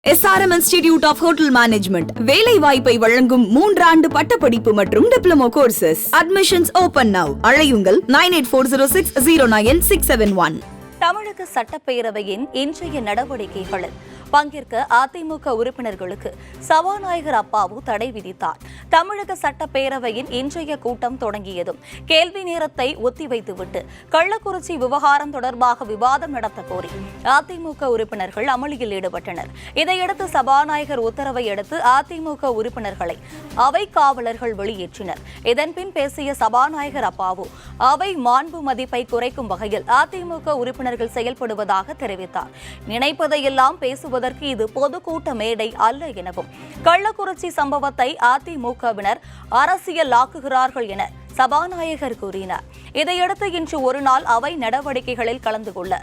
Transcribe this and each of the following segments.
SRM Institute of Hotel Management வேலை வாய்ப்பை வழங்கும் 3 ஆண்டு பட்டப்படிப்பு மற்றும் diploma courses. Admissions open now. அழையுங்கள் 9840609671. தமிழக சட்டப்பேரவையின் இன்றைய நடவடிக்கைகளில் பங்கேற்க அதிமுக உறுப்பினர்களுக்கு சபாநாயகர் அப்பாவு தடை விதித்தார். தமிழக சட்டப்பேரவையின் இன்றைய கூட்டம் தொடங்கியதும் கேள்வி நேரத்தை ஒத்திவைத்துவிட்டு கள்ளக்குறிச்சி விவகாரம் தொடர்பாக விவாதம் நடத்த கோரி அதிமுக உறுப்பினர்கள் அமளியில் ஈடுபட்டனர். இதையடுத்து சபாநாயகர் உத்தரவை அடுத்து அதிமுக உறுப்பினர்களை அவை காவலர்கள் வெளியேற்றினர். இதன்பின் பேசிய சபாநாயகர் அப்பாவு அவை மாண்பு மதிப்பை குறைக்கும் வகையில் அதிமுக உறுப்பினர்கள் செயல்படுவதாக தெரிவித்தார். நினைப்பதையெல்லாம் பேசுவதற்கு இது பொதுக்கூட்ட மேடை அல்ல எனவும் கள்ளக்குறிச்சி சம்பவத்தை அதிமுகவினர் அரசியலாக்குகிறார்கள் என சபாநாயகர் கூறினார். இதையடுத்து இன்று ஒருநாள் அவை நடவடிக்கைகளில் கலந்து கொள்ள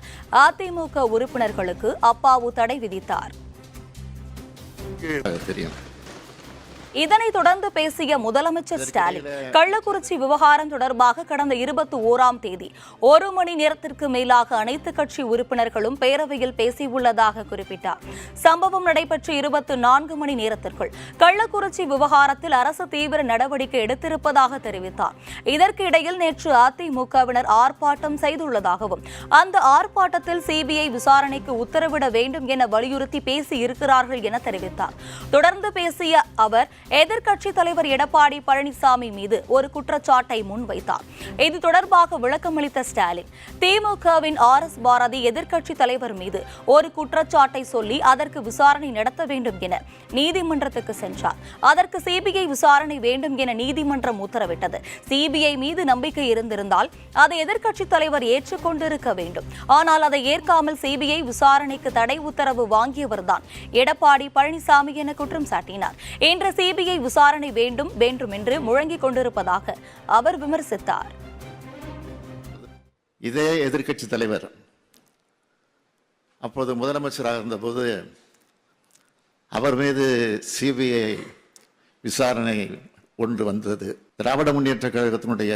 அதிமுக உறுப்பினர்களுக்கு அப்பாவு தடை விதித்தார். இதனைத் தொடர்ந்து பேசிய முதலமைச்சர் ஸ்டாலின் கள்ளக்குறிச்சி விவகாரம் தொடர்பாக கடந்த 21ஆம் தேதி 1 மணி நேரத்திற்கு மேலாக அனைத்து கட்சி உறுப்பினர்களும் பேரவையில் பேசியுள்ளதாக குறிப்பிட்டார். சம்பவம் நடைபெற்ற 24 மணி நேரத்திற்குள் கள்ளக்குறிச்சி விவகாரத்தில் அரசு தீவிர நடவடிக்கை எடுத்திருப்பதாக தெரிவித்தார். இதற்கு இடையில் நேற்று அதிமுகவினர் ஆர்ப்பாட்டம் செய்துள்ளதாகவும் அந்த ஆர்ப்பாட்டத்தில் சிபிஐ விசாரணைக்கு உத்தரவிட வேண்டும் என வலியுறுத்தி பேசி இருக்கிறார்கள் என தெரிவித்தார். தொடர்ந்து பேசிய அவர் எதிர்க்கட்சித் தலைவர் எடப்பாடி பழனிசாமி மீது ஒரு குற்றச்சாட்டை முன்வைத்தார். இது தொடர்பாக விளக்கமளித்த ஸ்டாலின், திமுகவின் RS பாரதி எதிர்க்கட்சித் தலைவர் மீது ஒரு குற்றச்சாட்டை சொல்லி அதற்கு விசாரணை நடத்த வேண்டும் என நீதிமன்றத்துக்கு சென்றார். அதற்கு சிபிஐ விசாரணை வேண்டும் என நீதிமன்றம் உத்தரவிட்டது. சிபிஐ மீது நம்பிக்கை இருந்திருந்தால் அதை எதிர்க்கட்சித் தலைவர் ஏற்றுக்கொண்டிருக்க வேண்டும். ஆனால் அதை ஏற்காமல் சிபிஐ விசாரணைக்கு தடை உத்தரவு வாங்கியவர்தான் எடப்பாடி பழனிசாமி என குற்றம் சாட்டினார். இன்று சிபிஐ விசாரணை வேண்டும் என்று முழங்கிக் கொண்டிருப்பதாக அவர் விமர்சித்தார். இதே எதிர்க்கட்சி தலைவர் அப்போது முதலமைச்சராக இருந்தபோது அவர் மீது சிபிஐ விசாரணை ஒன்று வந்தது. திராவிட முன்னேற்ற கழகத்தினுடைய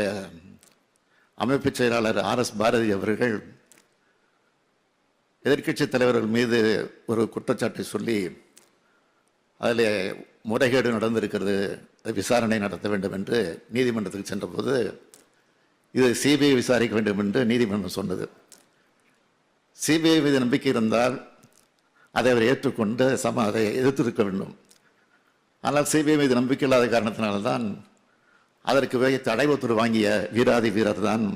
அமைப்பு செயலாளர் RS பாரதி அவர்கள் எதிர்க்கட்சி தலைவர்கள் மீது ஒரு குற்றச்சாட்டை சொல்லி அதில் முறைகேடு நடந்திருக்கிறது, விசாரணை நடத்த வேண்டும் என்று நீதிமன்றத்துக்கு சென்றபோது இது சிபிஐ விசாரிக்க வேண்டும் என்று நீதிமன்றம் சொன்னது. சிபிஐ மீது நம்பிக்கை இருந்தால் அதை அவர் ஏற்றுக்கொண்டு அதை எதிர்த்திருக்க வேண்டும். ஆனால் சிபிஐ மீது நம்பிக்கை இல்லாத காரணத்தினால்தான் அதற்கு தடை உத்தரவு வாங்கிய வீராதி வீரர் தான்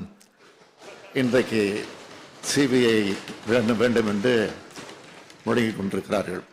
இன்றைக்கு சிபிஐ வேண்டும் என்று முழங்கிக் கொண்டிருக்கிறார்கள்.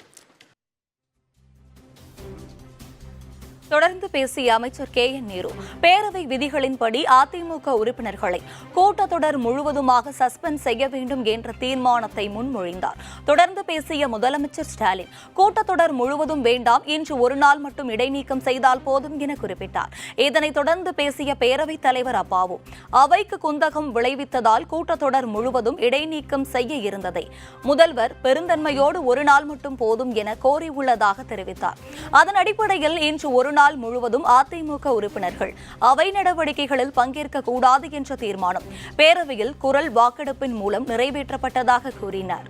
தொடர்ந்து பேசிய அமைச்சர் KN நேரு பேரவை விதிகளின்படி அதிமுக உறுப்பினர்களை கூட்டத்தொடர் முழுவதுமாக சஸ்பெண்ட் செய்ய வேண்டும் என்ற தீர்மானத்தை முன்மொழிந்தார். தொடர்ந்து பேசிய முதலமைச்சர் ஸ்டாலின், கூட்டத்தொடர் முழுவதும் வேண்டாம், இன்று ஒரு நாள் மட்டும் இடைநீக்கம் செய்தால் போதும் என குறிப்பிட்டார். இதனைத் தொடர்ந்து பேசிய பேரவைத் தலைவர் அப்பாவு அவைக்கு குந்தகம் விளைவித்ததால் கூட்டத்தொடர் முழுவதும் இடைநீக்கம் செய்ய இருந்ததை முதல்வர் பெருந்தன்மையோடு ஒரு நாள் மட்டும் போதும் என கோரியுள்ளதாக தெரிவித்தார். அதன் அடிப்படையில் இன்று ஒரு நாள் முழுவதும் அதிமுக உறுப்பினர்கள் அவை நடவடிக்கைகளில் பங்கேற்க கூடாது என்ற தீர்மானம் பேரவையில் குரல் வாக்கெடுப்பின் மூலம் நிறைவேற்றப்பட்டதாக கூறினார்.